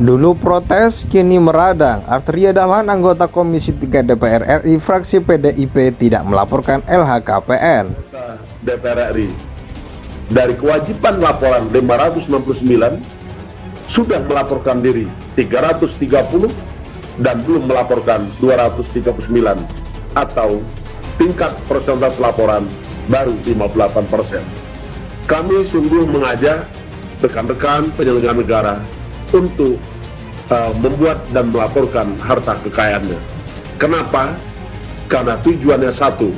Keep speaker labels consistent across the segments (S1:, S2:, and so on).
S1: Dulu protes, kini meradang. Arteria Dahlan, anggota Komisi 3 DPR RI, fraksi PDIP, tidak melaporkan LHKPN.
S2: DPR RI dari kewajiban laporan 569 sudah melaporkan diri 330 dan belum melaporkan 239, atau tingkat persentase laporan baru 58%. Kami sungguh mengajak rekan-rekan penyelenggara negara untuk membuat dan melaporkan harta kekayaannya. Kenapa? Karena tujuannya satu,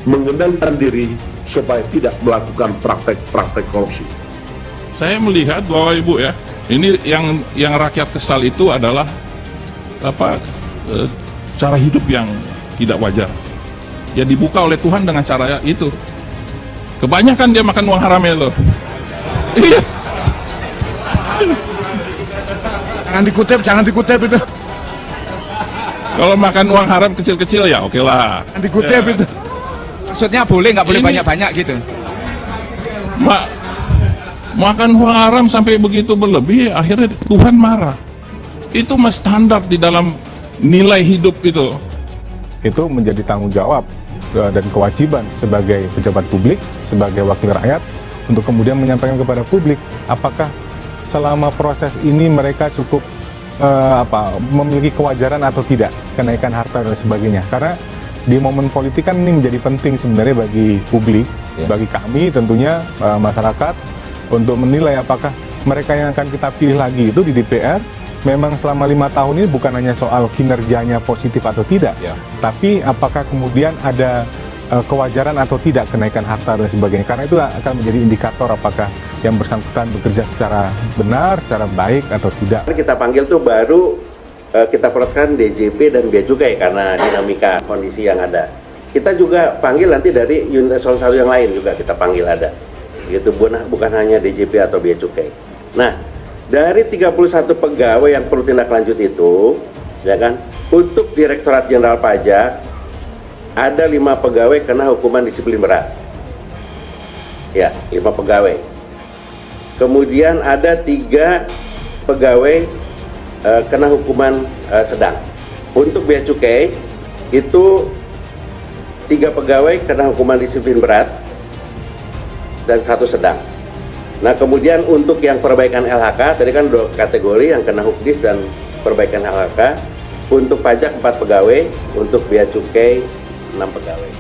S2: mengendalikan diri supaya tidak melakukan praktek-praktek korupsi.
S3: Saya melihat bahwa Ibu ya, ini yang rakyat kesal itu adalah cara hidup yang tidak wajar. Ya dibuka oleh Tuhan dengan cara itu. Kebanyakan dia makan uang haram itu. Iya.
S4: Jangan dikutip itu.
S3: Kalau makan uang haram kecil-kecil ya oke lah.
S4: Jangan dikutip
S3: ya.
S4: itu. Maksudnya nggak boleh banyak-banyak gitu.
S3: Makan uang haram sampai begitu berlebih, akhirnya Tuhan marah. Itu mas standar di dalam nilai hidup itu.
S5: Itu menjadi tanggung jawab dan kewajiban sebagai pejabat publik, sebagai wakil rakyat, untuk kemudian menyampaikan kepada publik apakah selama proses ini mereka cukup memiliki kewajaran atau tidak kenaikan harta dan sebagainya. Karena di momen politik kan ini menjadi penting sebenarnya bagi publik, bagi kami tentunya masyarakat, untuk menilai apakah mereka yang akan kita pilih lagi itu di DPR memang selama 5 tahun ini bukan hanya soal kinerjanya positif atau tidak, tapi apakah kemudian ada kewajaran atau tidak kenaikan harta dan sebagainya. Karena itu akan menjadi indikator apakah yang bersangkutan bekerja secara benar, secara baik atau tidak.
S6: Kita panggil tuh baru kita perhatikan DJP dan Bea Cukai karena dinamika kondisi yang ada. Kita juga panggil nanti dari unit eselon 1 yang lain juga kita panggil ada. Gitu, bukan hanya DJP atau Bea Cukai. Nah, dari 31 pegawai yang perlu tindak lanjut itu, ya kan, untuk Direktorat Jenderal Pajak ada 5 pegawai kena hukuman disiplin berat. Ya, 5 pegawai. Kemudian ada 3 pegawai kena hukuman sedang. Untuk Bea Cukai itu 3 pegawai kena hukuman disiplin berat dan 1 sedang. Nah, kemudian untuk yang perbaikan LHK, tadi kan 2 kategori yang kena hukdis dan perbaikan LHK. Untuk pajak 4 pegawai, untuk Bea Cukai 6 pegawai.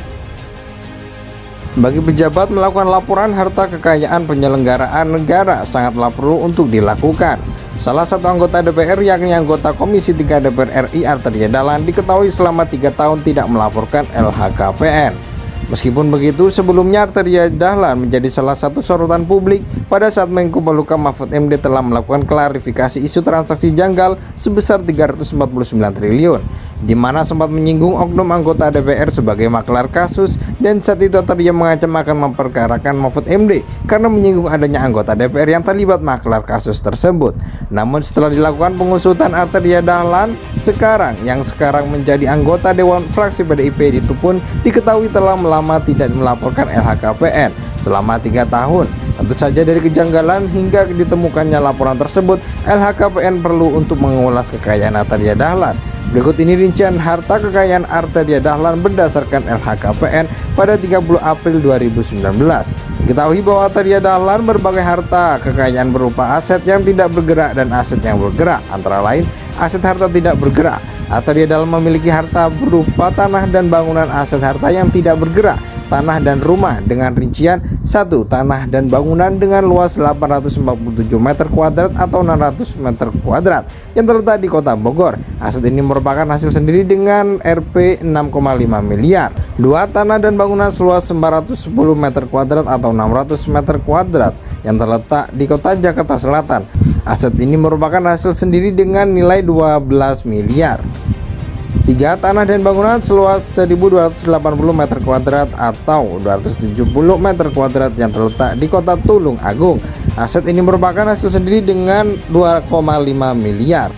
S1: Bagi pejabat, melakukan laporan harta kekayaan penyelenggaraan negara sangatlah perlu untuk dilakukan. Salah satu anggota DPR, yakni anggota Komisi 3 DPR RI Arteria Dahlan, diketahui selama 3 tahun tidak melaporkan LHKPN. Meskipun begitu, sebelumnya Arteria Dahlan menjadi salah satu sorotan publik pada saat Menko Polhukam Mahfud MD telah melakukan klarifikasi isu transaksi janggal sebesar 349 triliun, di mana sempat menyinggung oknum anggota DPR sebagai maklar kasus, dan saat itu Arteria mengancam akan memperkarakan Mahfud MD karena menyinggung adanya anggota DPR yang terlibat maklar kasus tersebut. Namun setelah dilakukan pengusutan, Arteria Dahlan yang sekarang menjadi anggota Dewan Fraksi PDIP itu pun diketahui telah lama tidak melaporkan LHKPN selama 3 tahun. Tentu saja dari kejanggalan hingga ditemukannya laporan tersebut, LHKPN perlu untuk mengulas kekayaan Arteria Dahlan. Berikut ini rincian harta kekayaan Arteria Dahlan berdasarkan LHKPN pada 30 April 2019. Diketahui bahwa Arteria Dahlan berbagai harta kekayaan berupa aset yang tidak bergerak dan aset yang bergerak. Antara lain, aset harta tidak bergerak, Arteria Dahlan memiliki harta berupa tanah dan bangunan. Aset harta yang tidak bergerak, tanah dan rumah dengan rincian 1. Tanah dan bangunan dengan luas 847 meter kuadrat atau 600 meter kuadrat yang terletak di Kota Bogor. Aset ini merupakan hasil sendiri dengan Rp 6,5 miliar. 2. Tanah dan bangunan seluas 910 meter kuadrat atau 600 meter kuadrat yang terletak di Kota Jakarta Selatan. Aset ini merupakan hasil sendiri dengan nilai 12 miliar. 3. Tanah dan bangunan seluas 1280 meter kuadrat atau 270 meter kuadrat yang terletak di Kota Tulung Agung. Aset ini merupakan hasil sendiri dengan 2,5 miliar.